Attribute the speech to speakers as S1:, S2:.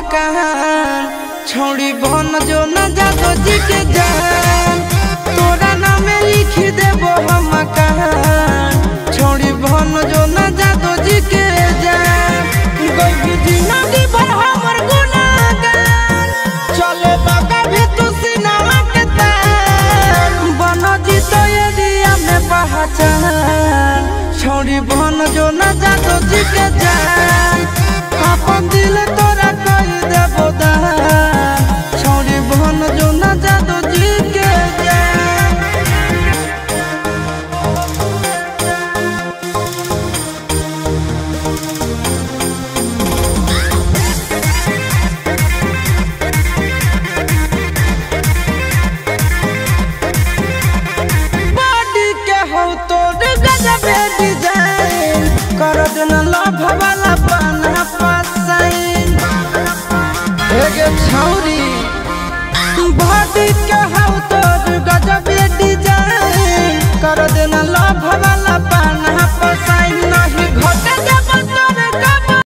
S1: मकान छोड़ी बन जो न जादो जी के जान तोरा नाम लिख देबो हम मकान छोड़ी बन जो न जादो जी के जान गई जिंदगी भर हमर गुनाहगार चले बाबा भी तू सिनेमा के तान बन जी तो एरिया में पहचान छोड़ी बन जो न जादो जी के जान अपन दिल तोरा कही देबो दान छोड़ी बन जो न जादो जी के जान बॉडी के हो तोर गजब डिजाइन कर देना लव वाला बना पसाइन एगे छौरी बॉडी के